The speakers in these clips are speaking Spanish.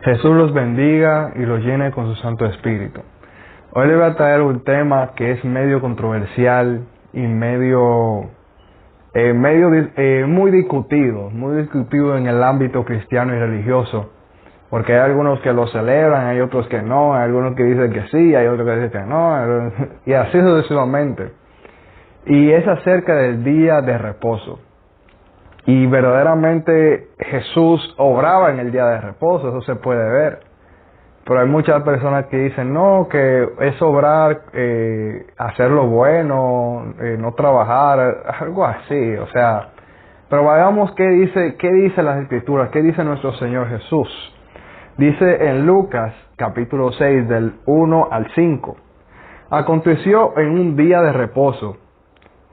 Jesús los bendiga y los llene con su Santo Espíritu. Hoy les voy a traer un tema que es medio controversial y muy discutido en el ámbito cristiano y religioso, porque hay algunos que lo celebran, hay otros que no, hay algunos que dicen que sí, hay otros que dicen que no, y así sucesivamente. Y es acerca del día de reposo. Y verdaderamente Jesús obraba en el día de reposo, eso se puede ver. Pero hay muchas personas que dicen, no, que es obrar, hacer lo bueno, no trabajar, algo así, o sea. Pero veamos qué dice las Escrituras, qué dice nuestro Señor Jesús. Dice en Lucas, capítulo 6, del 1 al 5. Aconteció en un día de reposo,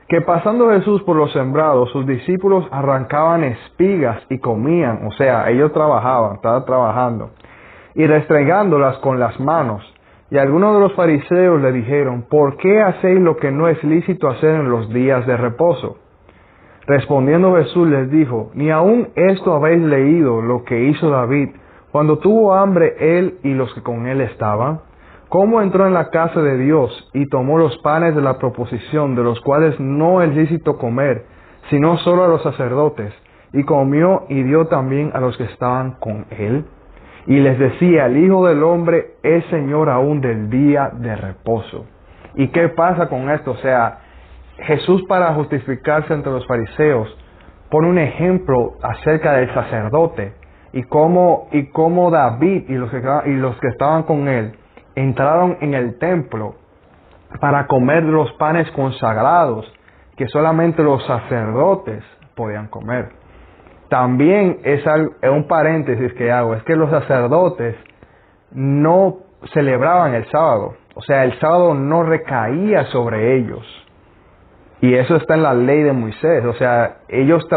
que pasando Jesús por los sembrados, sus discípulos arrancaban espigas y comían, o sea, ellos estaban trabajando, y restregándolas con las manos. Y algunos de los fariseos le dijeron, ¿por qué hacéis lo que no es lícito hacer en los días de reposo? Respondiendo Jesús les dijo, ¿ni aun esto habéis leído lo que hizo David, cuando tuvo hambre él y los que con él estaban? ¿Cómo entró en la casa de Dios y tomó los panes de la proposición, de los cuales no es lícito comer, sino solo a los sacerdotes, y comió y dio también a los que estaban con él? Y les decía, el Hijo del Hombre es Señor aún del día de reposo. ¿Y qué pasa con esto? O sea, Jesús, para justificarse ante los fariseos, pone un ejemplo acerca del sacerdote y cómo David y los que estaban con él entraron en el templo para comer los panes consagrados que solamente los sacerdotes podían comer. También es un paréntesis que hago, es que los sacerdotes no celebraban el sábado, o sea, el sábado no recaía sobre ellos. Y eso está en la ley de Moisés, o sea, ellos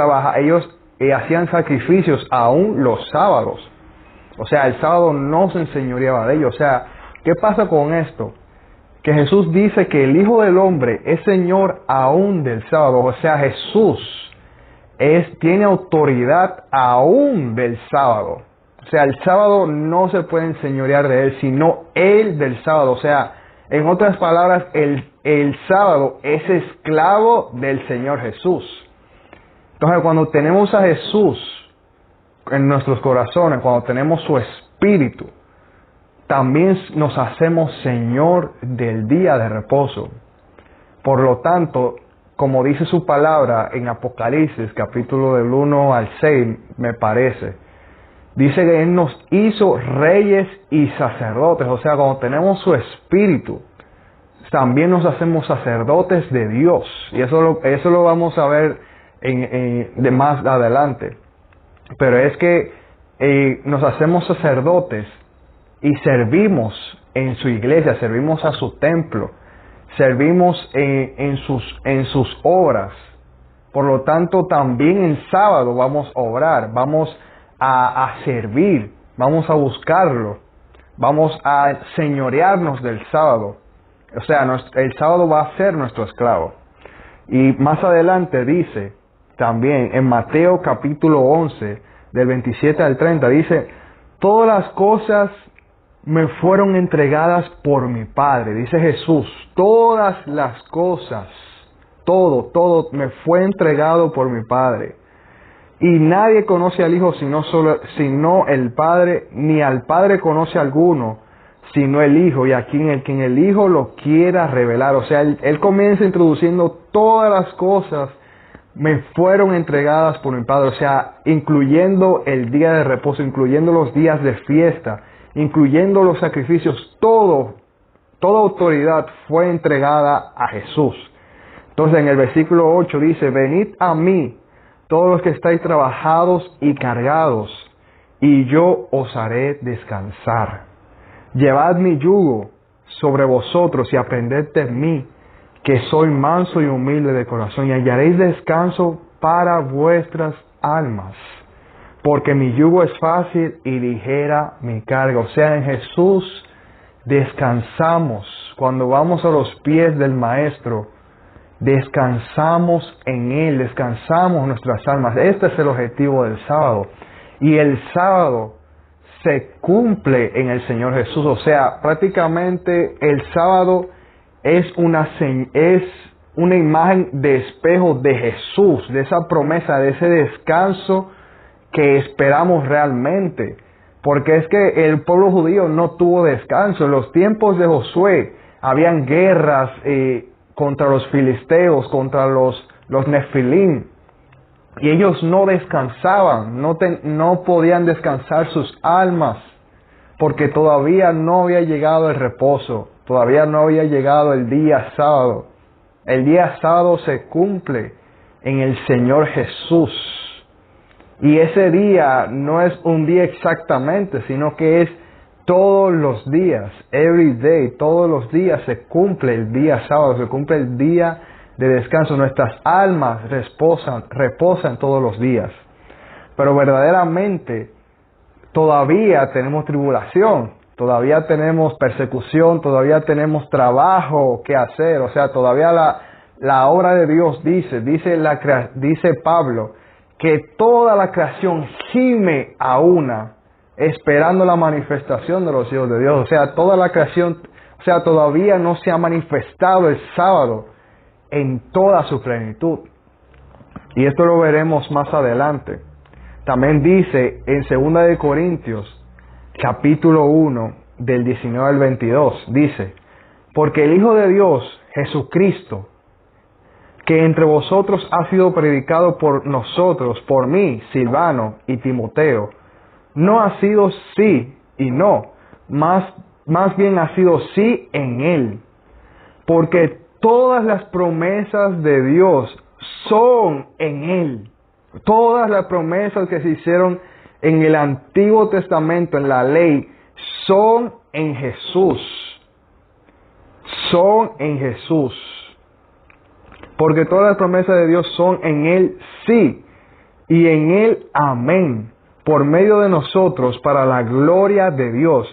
hacían sacrificios aún los sábados. O sea, el sábado no se enseñoreaba de ellos. O sea, ¿qué pasa con esto? Que Jesús dice que el Hijo del Hombre es Señor aún del sábado. O sea, Jesús tiene autoridad aún del sábado. O sea, el sábado no se puede enseñorear de él, sino él del sábado. O sea, en otras palabras, el sábado es esclavo del Señor Jesús. Entonces, cuando tenemos a Jesús en nuestros corazones, cuando tenemos su Espíritu, también nos hacemos Señor del día de reposo. Por lo tanto, como dice su palabra en Apocalipsis, capítulo del 1 al 6, me parece, dice que Él nos hizo reyes y sacerdotes. O sea, cuando tenemos su Espíritu, también nos hacemos sacerdotes de Dios. Y eso lo vamos a ver de más adelante. Pero es que nos hacemos sacerdotes y servimos en su iglesia, servimos a su templo, servimos en sus obras. Por lo tanto, también en sábado vamos a obrar, vamos a servir, vamos a buscarlo, vamos a señorearnos del sábado. O sea, el sábado va a ser nuestro esclavo. Y más adelante dice, también en Mateo capítulo 11, del 27 al 30, dice, todas las cosas me fueron entregadas por mi Padre. Dice Jesús, todas las cosas, todo me fue entregado por mi Padre. Y nadie conoce al Hijo sino el Padre, ni al Padre conoce alguno, sino el Hijo, y a quien el Hijo lo quiera revelar. O sea, él comienza introduciendo todas las cosas me fueron entregadas por mi Padre, o sea, incluyendo el día de reposo, incluyendo los días de fiesta, incluyendo los sacrificios, toda autoridad fue entregada a Jesús. Entonces en el versículo 8 dice, venid a mí, todos los que estáis trabajados y cargados, y yo os haré descansar. Llevad mi yugo sobre vosotros y aprended de mí, que soy manso y humilde de corazón, y hallaréis descanso para vuestras almas. Porque mi yugo es fácil y ligera mi carga. O sea, en Jesús descansamos. Cuando vamos a los pies del Maestro, descansamos en Él, descansamos nuestras almas. Este es el objetivo del sábado. Y el sábado se cumple en el Señor Jesús. O sea, prácticamente el sábado es una imagen de espejo de Jesús, de esa promesa, de ese descanso que esperamos realmente. Porque es que el pueblo judío no tuvo descanso. En los tiempos de Josué habían guerras contra los filisteos, contra los nefilim. Y ellos no descansaban, no podían descansar sus almas, porque todavía no había llegado el reposo, todavía no había llegado el día sábado. El día sábado se cumple en el Señor Jesús. Y ese día no es un día exactamente, sino que es todos los días, every day, todos los días se cumple el día sábado, se cumple el día de descanso. Nuestras almas reposan todos los días. Pero verdaderamente todavía tenemos tribulación, todavía tenemos persecución, todavía tenemos trabajo que hacer. O sea, todavía la obra de Dios dice Pablo, que toda la creación gime a una, esperando la manifestación de los hijos de Dios. O sea, toda la creación, todavía no se ha manifestado el sábado en toda su plenitud. Y esto lo veremos más adelante. También dice en 2 de Corintios, capítulo 1, del 19 al 22, dice: porque el Hijo de Dios, Jesucristo, que entre vosotros ha sido predicado por nosotros, por mí, Silvano y Timoteo, no ha sido sí y no, más bien ha sido sí en Él. Porque todas las promesas de Dios son en Él. Todas las promesas que se hicieron en el Antiguo Testamento, en la ley, son en Jesús. Son en Jesús. Porque todas las promesas de Dios son en Él sí, y en Él amén, por medio de nosotros para la gloria de Dios,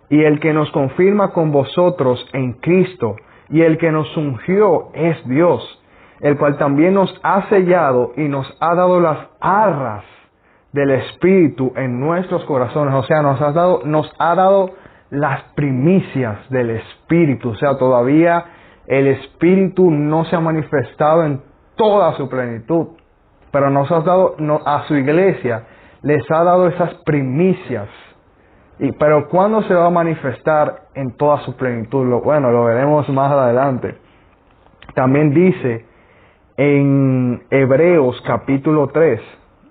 y el que nos confirma con vosotros en Cristo, y el que nos ungió es Dios, el cual también nos ha sellado y nos ha dado las arras del Espíritu en nuestros corazones. O sea, nos ha dado las primicias del Espíritu. O sea, todavía el Espíritu no se ha manifestado en toda su plenitud, pero nos ha dado, a su iglesia les ha dado esas primicias. Pero ¿cuándo se va a manifestar en toda su plenitud? Lo veremos más adelante. También dice en Hebreos capítulo 3,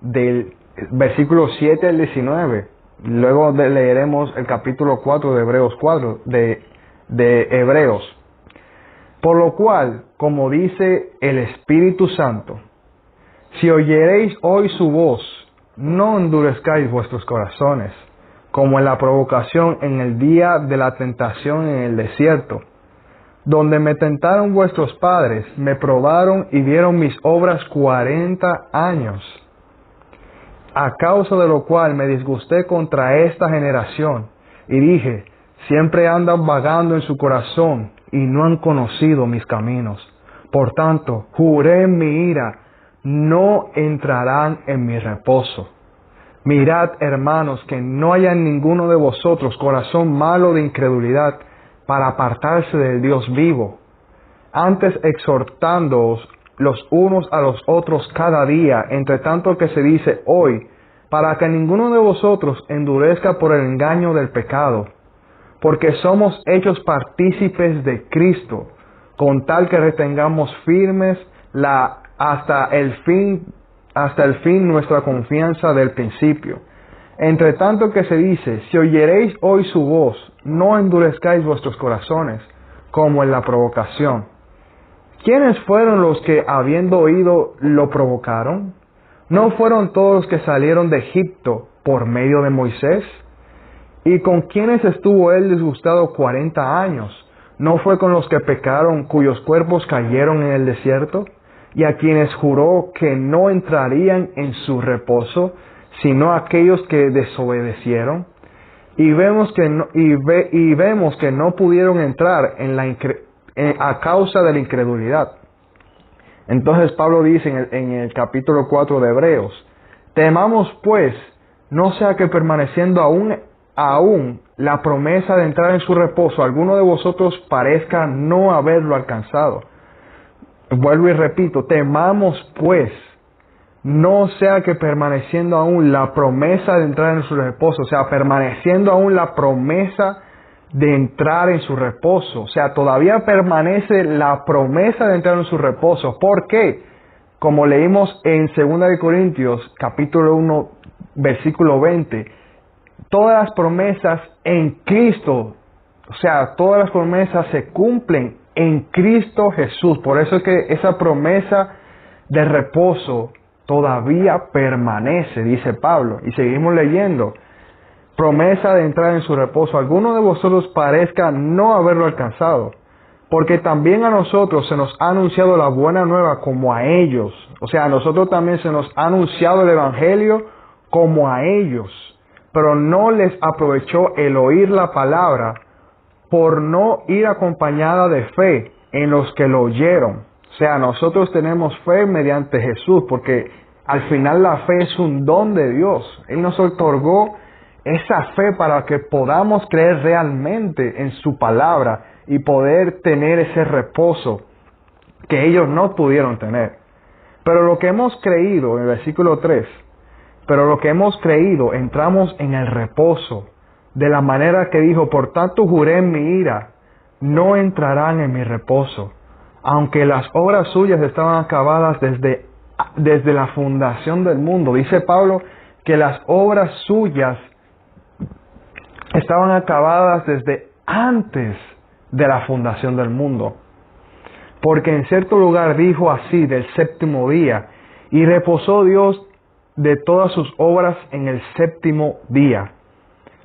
del versículo 7 al 19. Luego leeremos el capítulo 4 de Hebreos 4, de Hebreos. Por lo cual, como dice el Espíritu Santo, si oyereis hoy su voz, no endurezcáis vuestros corazones, como en la provocación en el día de la tentación en el desierto, donde me tentaron vuestros padres, me probaron y vieron mis obras 40 años, a causa de lo cual me disgusté contra esta generación, y dije, siempre andan vagando en su corazón, y no han conocido mis caminos. Por tanto, juré en mi ira, no entrarán en mi reposo. Mirad, hermanos, que no haya en ninguno de vosotros corazón malo de incredulidad para apartarse del Dios vivo. Antes exhortándoos los unos a los otros cada día, entre tanto que se dice hoy, para que ninguno de vosotros endurezca por el engaño del pecado. Porque somos hechos partícipes de Cristo, con tal que retengamos firmes hasta el fin nuestra confianza del principio. Entre tanto que se dice, si oyereis hoy su voz, no endurezcáis vuestros corazones, como en la provocación. ¿Quiénes fueron los que, habiendo oído, lo provocaron? ¿No fueron todos los que salieron de Egipto por medio de Moisés? ¿Y con quiénes estuvo él disgustado 40 años? ¿No fue con los que pecaron, cuyos cuerpos cayeron en el desierto? ¿Y a quienes juró que no entrarían en su reposo, sino aquellos que desobedecieron? Y vemos que no pudieron entrar a causa de la incredulidad. Entonces Pablo dice en el capítulo 4 de Hebreos, temamos pues, no sea que permaneciendo aún aún la promesa de entrar en su reposo, alguno de vosotros parezca no haberlo alcanzado. Vuelvo y repito, temamos pues, no sea que permaneciendo aún la promesa de entrar en su reposo, o sea, permaneciendo aún la promesa de entrar en su reposo, o sea, todavía permanece la promesa de entrar en su reposo. ¿Por qué? Como leímos en 2 de Corintios, capítulo 1, versículo 20, todas las promesas en Cristo, o sea, todas las promesas se cumplen en Cristo Jesús. Por eso es que esa promesa de reposo todavía permanece, dice Pablo. Y seguimos leyendo. Promesa de entrar en su reposo. Alguno de vosotros parezca no haberlo alcanzado, porque también a nosotros se nos ha anunciado la buena nueva como a ellos. O sea, a nosotros también se nos ha anunciado el Evangelio como a ellos. Pero no les aprovechó el oír la palabra por no ir acompañada de fe en los que lo oyeron. O sea, nosotros tenemos fe mediante Jesús, porque al final la fe es un don de Dios. Él nos otorgó esa fe para que podamos creer realmente en su palabra y poder tener ese reposo que ellos no pudieron tener. Pero lo que hemos creído, en el versículo 3, pero lo que hemos creído, entramos en el reposo, de la manera que dijo, por tanto juré en mi ira, no entrarán en mi reposo, aunque las obras suyas estaban acabadas desde la fundación del mundo. Dice Pablo que las obras suyas estaban acabadas desde antes de la fundación del mundo. Porque en cierto lugar dijo así del séptimo día, y reposó Dios de todas sus obras en el séptimo día.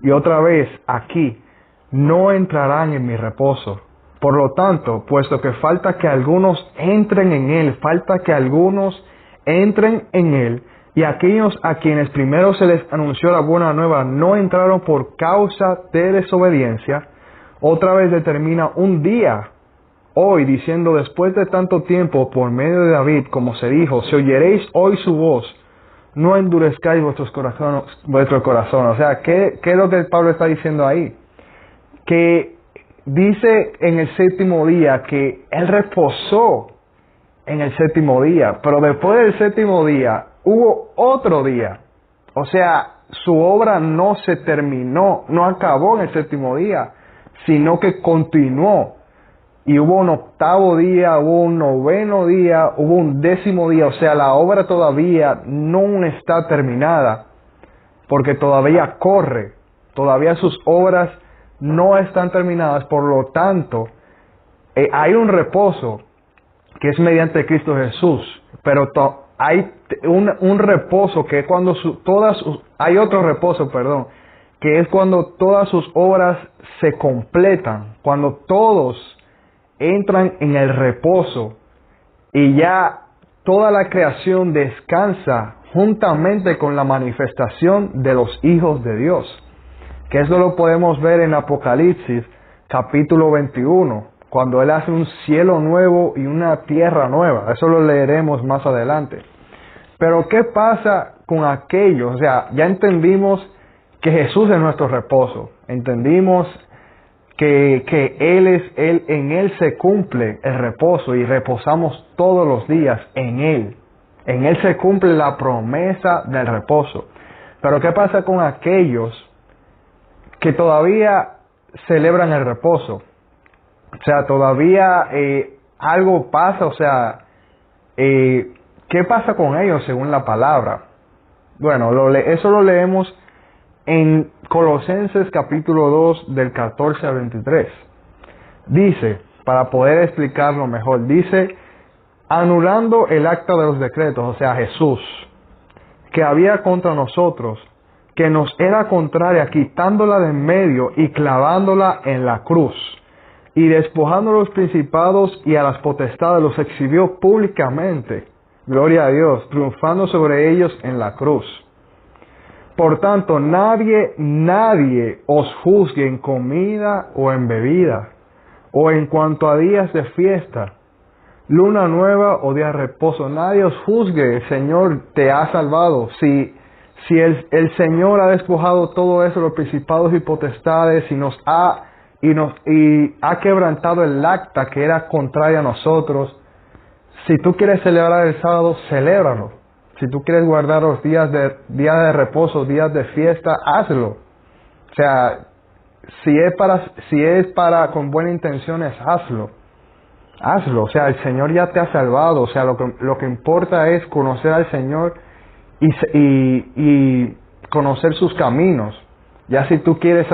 Y otra vez aquí, no entrarán en mi reposo. Por lo tanto, puesto que falta que algunos entren en él, y aquellos a quienes primero se les anunció la buena nueva no entraron por causa de desobediencia, otra vez determina un día, hoy, diciendo, después de tanto tiempo, por medio de David, como se dijo, si oyeréis hoy su voz, no endurezcáis vuestro corazón. O sea, ¿qué es lo que Pablo está diciendo ahí? Que dice en el séptimo día que él reposó en el séptimo día, pero después del séptimo día hubo otro día. O sea, su obra no se terminó, no acabó en el séptimo día, sino que continuó. Y hubo un octavo día, hubo un noveno día, hubo un décimo día. O sea, la obra todavía no está terminada, porque todavía corre, todavía sus obras no están terminadas. Por lo tanto, hay un reposo que es mediante Cristo Jesús, pero hay un reposo que es cuando hay otro reposo, que es cuando todas sus obras se completan, cuando todos entran en el reposo y ya toda la creación descansa juntamente con la manifestación de los hijos de Dios. Que eso lo podemos ver en Apocalipsis capítulo 21, cuando Él hace un cielo nuevo y una tierra nueva. Eso lo leeremos más adelante. Pero ¿qué pasa con aquellos? O sea, ya entendimos que Jesús es nuestro reposo. Entendimos que en Él se cumple el reposo y reposamos todos los días en Él. En Él se cumple la promesa del reposo. Pero ¿qué pasa con aquellos que todavía celebran el reposo? O sea, todavía algo pasa, o sea, ¿qué pasa con ellos según la palabra? Bueno, eso lo leemos en Colosenses capítulo 2 del 14 al 23. Dice, para poder explicarlo mejor, dice, anulando el acta de los decretos, o sea, Jesús, que había contra nosotros, que nos era contraria, quitándola de en medio y clavándola en la cruz. Y despojando a los principados y a las potestades, los exhibió públicamente, gloria a Dios, triunfando sobre ellos en la cruz. Por tanto, nadie os juzgue en comida o en bebida, o en cuanto a días de fiesta, luna nueva o día de reposo. Nadie os juzgue, el Señor te ha salvado. Si Si el Señor ha despojado todo eso, los principados y potestades, y ha quebrantado el acta que era contraria a nosotros, si tú quieres celebrar el sábado, celébralo. Si tú quieres guardar los días de reposo, días de fiesta, hazlo. O sea, si es para con buenas intenciones, hazlo. Hazlo. O sea, el Señor ya te ha salvado. O sea, lo que importa es conocer al Señor y conocer sus caminos. Ya si tú quieres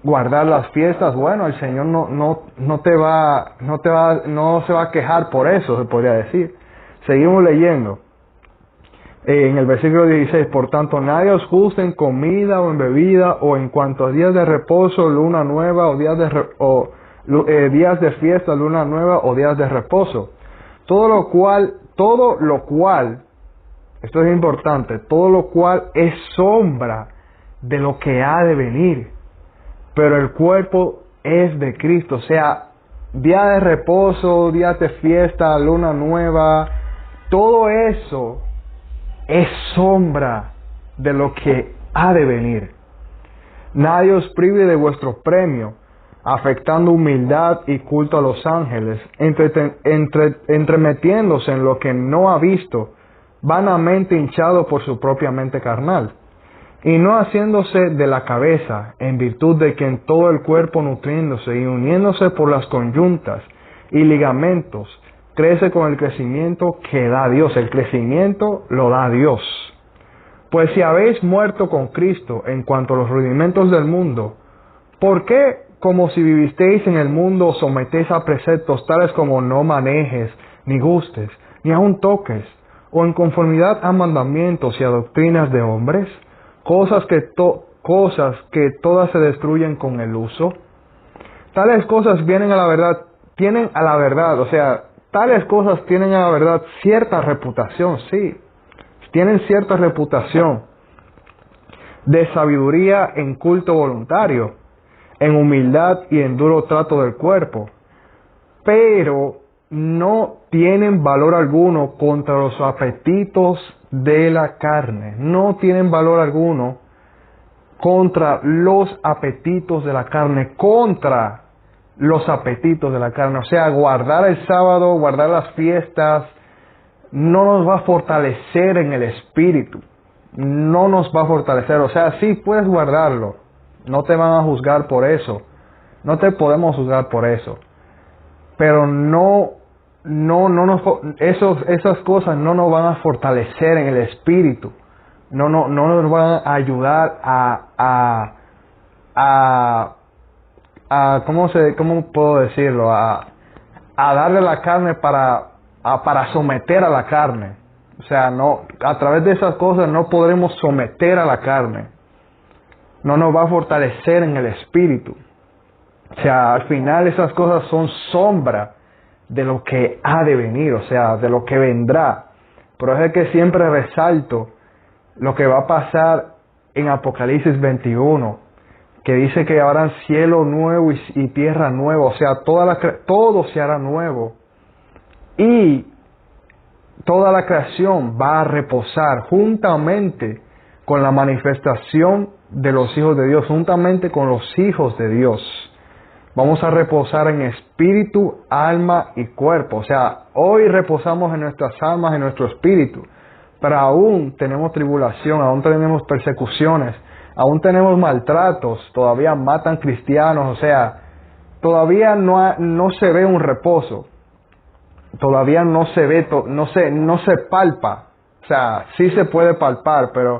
guardar las fiestas, bueno, el Señor no se va a quejar por eso, se podría decir. Seguimos leyendo. En el versículo 16, por tanto, nadie os juzgue en comida o en bebida, o en cuanto a días de reposo, luna nueva, o días de fiesta, luna nueva, o días de reposo. Todo lo cual, esto es importante, todo lo cual es sombra de lo que ha de venir, pero el cuerpo es de Cristo. O sea, día de reposo, días de fiesta, luna nueva, todo eso es sombra de lo que ha de venir. Nadie os prive de vuestro premio, afectando humildad y culto a los ángeles, entremetiéndose en lo que no ha visto, vanamente hinchado por su propia mente carnal, y no haciéndose de la cabeza, en virtud de que en todo el cuerpo nutriéndose y uniéndose por las coyuntas y ligamentos, crece con el crecimiento que da Dios. El crecimiento lo da Dios. Pues si habéis muerto con Cristo en cuanto a los rudimentos del mundo, ¿por qué, como si vivisteis en el mundo, os sometéis a preceptos tales como no manejes, ni gustes, ni aun toques, o en conformidad a mandamientos y a doctrinas de hombres, cosas que todas se destruyen con el uso? Tales cosas tienen a la verdad, o sea, tales cosas tienen a la verdad cierta reputación, sí, tienen cierta reputación de sabiduría en culto voluntario, en humildad y en duro trato del cuerpo, pero no tienen valor alguno contra los apetitos de la carne. No tienen valor alguno contra los apetitos de la carne, O sea, guardar el sábado, guardar las fiestas, no nos va a fortalecer en el espíritu. No nos va a fortalecer. O sea, sí puedes guardarlo. No te van a juzgar por eso. No te podemos juzgar por eso. Pero esas cosas no nos van a fortalecer en el espíritu. No nos van a ayudar ¿cómo puedo decirlo? A darle la carne para someter a la carne. O sea, a través de esas cosas no podremos someter a la carne. No nos va a fortalecer en el espíritu. O sea, al final esas cosas son sombra de lo que ha de venir, o sea, de lo que vendrá. Por eso es que siempre resalto lo que va a pasar en Apocalipsis 21, que dice que habrá cielo nuevo y tierra nueva, o sea, todo se hará nuevo. Y toda la creación va a reposar juntamente con la manifestación de los hijos de Dios, juntamente con los hijos de Dios. Vamos a reposar en espíritu, alma y cuerpo. O sea, hoy reposamos en nuestras almas, en nuestro espíritu, pero aún tenemos tribulación, aún tenemos persecuciones, aún tenemos maltratos, todavía matan cristianos, o sea, todavía no se ve un reposo, todavía no se ve, no se palpa. O sea, sí se puede palpar, pero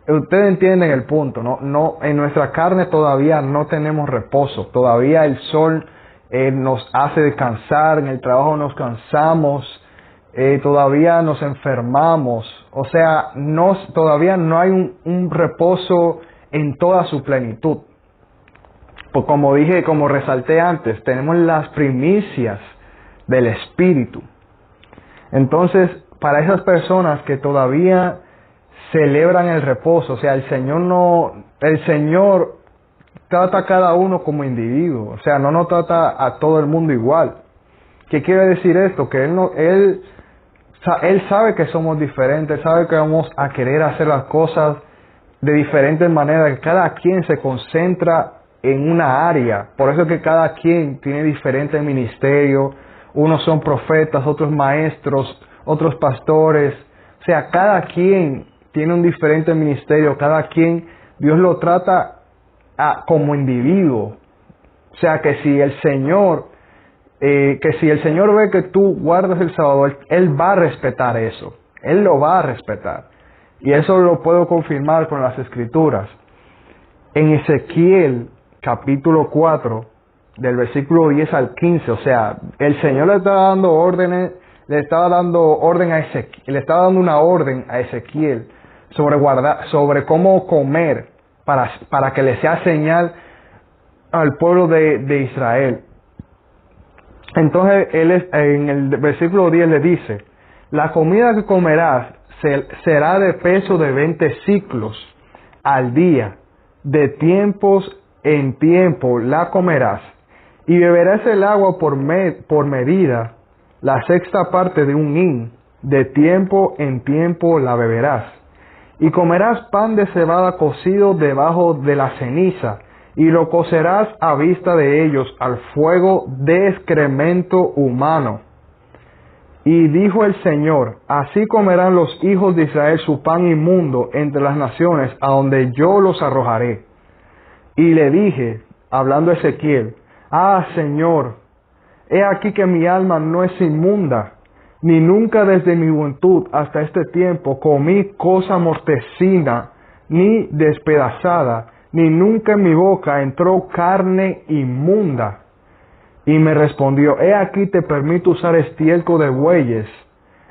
ustedes entienden el punto, ¿no? En nuestra carne todavía no tenemos reposo, todavía el sol nos hace descansar, en el trabajo nos cansamos, todavía nos enfermamos, o sea, todavía no hay un reposo en toda su plenitud. Pues como resalté antes, tenemos las primicias del Espíritu. Entonces, para esas personas que todavía celebran el reposo, o sea, el Señor trata a cada uno como individuo, o sea, no nos trata a todo el mundo igual. ¿Qué quiere decir esto? Que Él sea, Él sabe que somos diferentes, sabe que vamos a querer hacer las cosas de diferentes maneras, que cada quien se concentra en una área. Por eso es que cada quien tiene diferentes ministerios. Unos son profetas, otros maestros, otros pastores. O sea, cada quien tiene un diferente ministerio, cada quien Dios lo trata como individuo. O sea, que si el Señor ve que tú guardas el sábado, Él va a respetar eso. Él lo va a respetar. Y eso lo puedo confirmar con las Escrituras. En Ezequiel, capítulo 4, del versículo 10 al 15, o sea, el Señor le estaba dando órdenes, le estaba dando una orden a Ezequiel sobre cómo comer para que le sea señal al pueblo de Israel. Entonces, en el versículo 10 le dice, la comida que comerás será de peso de 20 ciclos al día, de tiempos en tiempo la comerás, y beberás el agua por medida, la sexta parte de un hin, de tiempo en tiempo la beberás. Y comerás pan de cebada cocido debajo de la ceniza, y lo cocerás a vista de ellos al fuego de excremento humano. Y dijo el Señor, así comerán los hijos de Israel su pan inmundo entre las naciones a donde yo los arrojaré. Y le dije, hablando Ezequiel, Señor, he aquí que mi alma no es inmunda, ni nunca desde mi juventud hasta este tiempo comí cosa mortecina, ni despedazada, ni nunca en mi boca entró carne inmunda. Y me respondió, he aquí te permito usar estiércol de bueyes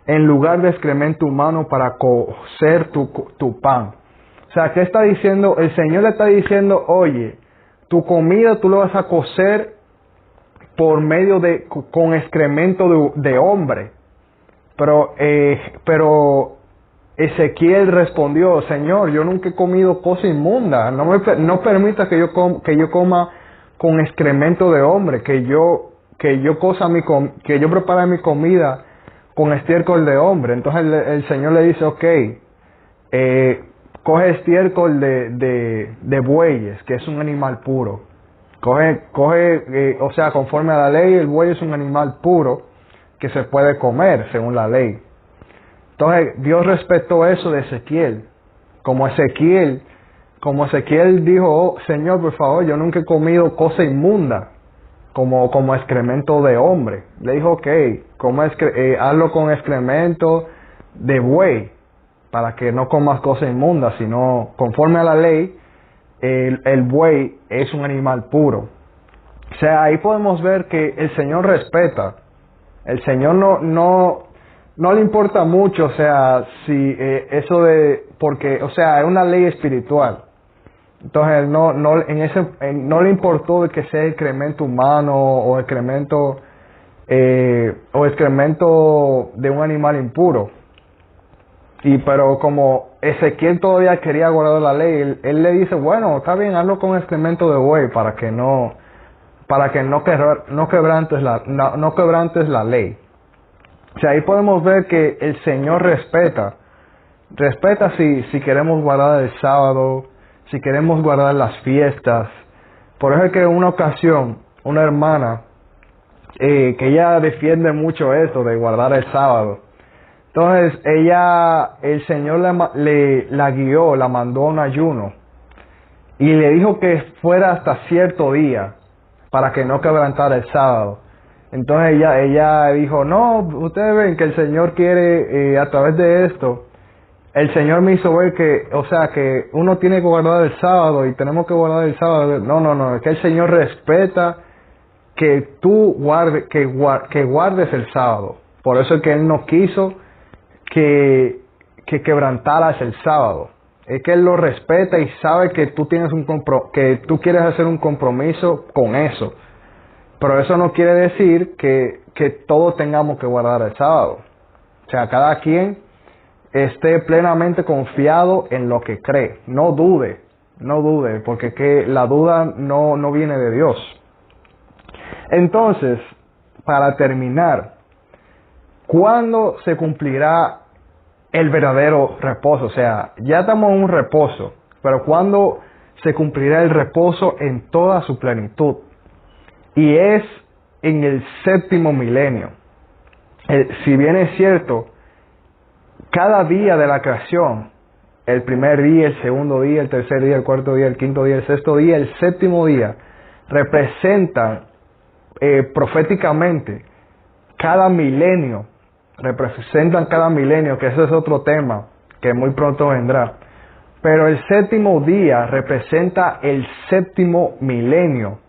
en lugar de excremento humano para cocer tu pan. O sea, ¿qué está diciendo? El Señor le está diciendo, oye, tu comida tú lo vas a cocer con excremento de hombre. Pero Ezequiel respondió, Señor, yo nunca he comido cosa inmunda. No permita que yo coma con excremento de hombre, que yo prepare mi comida con estiércol de hombre. Entonces el Señor le dice, coge estiércol de bueyes, que es un animal puro. O sea, conforme a la ley, el buey es un animal puro que se puede comer según la ley. Entonces Dios respetó eso de Ezequiel. Como Ezequiel dijo, Señor, por favor, yo nunca he comido cosa inmunda, como excremento de hombre. Le dijo, hazlo con excremento de buey, para que no comas cosa inmunda, sino conforme a la ley, el buey es un animal puro. O sea, ahí podemos ver que el Señor respeta. El Señor no le importa mucho, o sea, si porque, o sea, es una ley espiritual. Entonces, no le importó de que sea excremento humano o excremento de un animal impuro. Pero como Ezequiel todavía quería guardar la ley, él le dice, bueno, está bien, hazlo con excremento de buey para que no quebrantes la ley. O sea, ahí podemos ver que el Señor respeta si queremos guardar el sábado, si queremos guardar las fiestas. Por eso es que en una ocasión, una hermana, que ella defiende mucho esto de guardar el sábado. Entonces, el Señor la guió, la mandó a un ayuno. Y le dijo que fuera hasta cierto día, para que no quebrantara el sábado. Entonces ella dijo, no, ustedes ven que el Señor quiere, a través de esto, el Señor me hizo ver que uno tiene que guardar el sábado y tenemos que guardar el sábado. No, es que el Señor respeta que tú guardes el sábado. Por eso es que Él no quiso que quebrantaras el sábado. Es que Él lo respeta y sabe que tú que tú quieres hacer un compromiso con eso. Pero eso no quiere decir que todos tengamos que guardar el sábado. O sea, cada quien esté plenamente confiado en lo que cree. No dude, porque la duda no viene de Dios. Entonces, para terminar, ¿cuándo se cumplirá el verdadero reposo? O sea, ya estamos en un reposo, pero ¿cuándo se cumplirá el reposo en toda su plenitud? Y es en el séptimo milenio. Si bien es cierto, cada día de la creación, el primer día, el segundo día, el tercer día, el cuarto día, el quinto día, el sexto día, el séptimo día, representan proféticamente cada milenio, representan cada milenio, que ese es otro tema que muy pronto vendrá. Pero el séptimo día representa el séptimo milenio,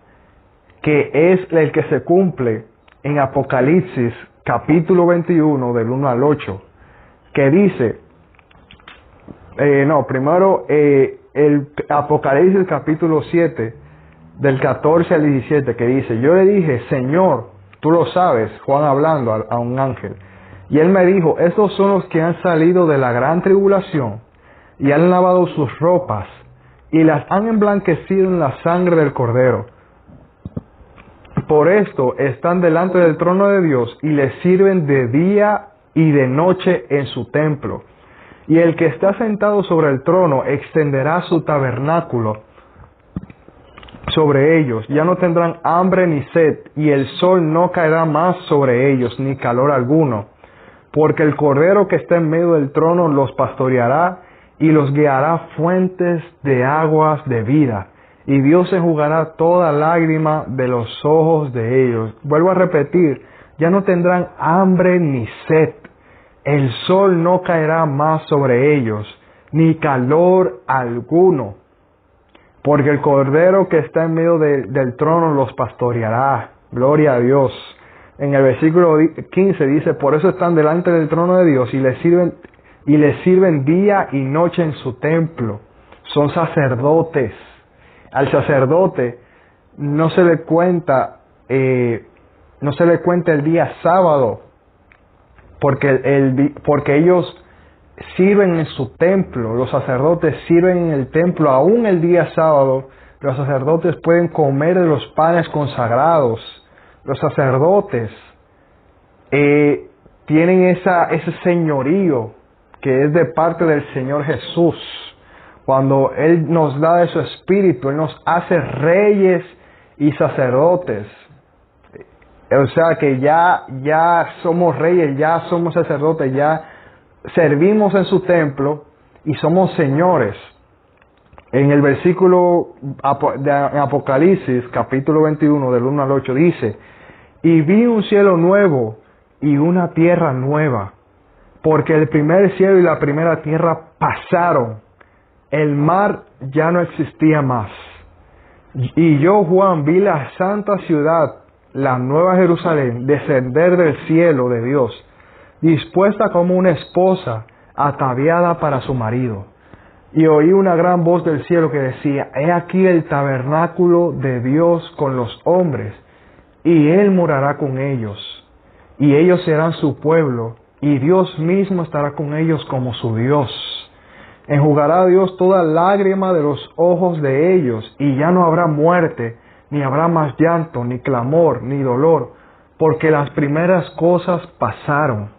que es el que se cumple en Apocalipsis capítulo 21 del 1 al 8, que dice, el Apocalipsis capítulo 7 del 14 al 17, que dice, yo le dije, Señor, tú lo sabes, Juan hablando a un ángel, y él me dijo, estos son los que han salido de la gran tribulación y han lavado sus ropas y las han emblanquecido en la sangre del Cordero. Por esto están delante del trono de Dios y le sirven de día y de noche en su templo. Y el que está sentado sobre el trono extenderá su tabernáculo sobre ellos. Ya no tendrán hambre ni sed, y el sol no caerá más sobre ellos, ni calor alguno. Porque el Cordero que está en medio del trono los pastoreará y los guiará fuentes de aguas de vida. Y Dios enjugará toda lágrima de los ojos de ellos. Vuelvo a repetir, ya no tendrán hambre ni sed. El sol no caerá más sobre ellos, ni calor alguno. Porque el Cordero que está en medio del trono los pastoreará. Gloria a Dios. En el versículo 15 dice, por eso están delante del trono de Dios y le sirven día y noche en su templo. Son sacerdotes. Al sacerdote no se le cuenta el día sábado, porque ellos sirven en su templo. Los sacerdotes sirven en el templo aún el día sábado. Los sacerdotes pueden comer de los panes consagrados. Los sacerdotes tienen ese señorío que es de parte del Señor Jesús. Cuando Él nos da de su espíritu, Él nos hace reyes y sacerdotes. O sea que ya somos reyes, ya somos sacerdotes, ya servimos en su templo y somos señores. En el versículo de Apocalipsis, capítulo 21, del 1 al 8, dice, y vi un cielo nuevo y una tierra nueva, porque el primer cielo y la primera tierra pasaron. El mar ya no existía más. Y yo, Juan, vi la santa ciudad, la nueva Jerusalén, descender del cielo de Dios, dispuesta como una esposa ataviada para su marido. Y oí una gran voz del cielo que decía, he aquí el tabernáculo de Dios con los hombres, y Él morará con ellos, y ellos serán su pueblo, y Dios mismo estará con ellos como su Dios. Enjugará Dios toda lágrima de los ojos de ellos, y ya no habrá muerte, ni habrá más llanto, ni clamor, ni dolor, porque las primeras cosas pasaron.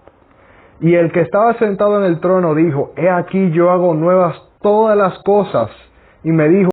Y el que estaba sentado en el trono dijo, he aquí yo hago nuevas todas las cosas, y me dijo,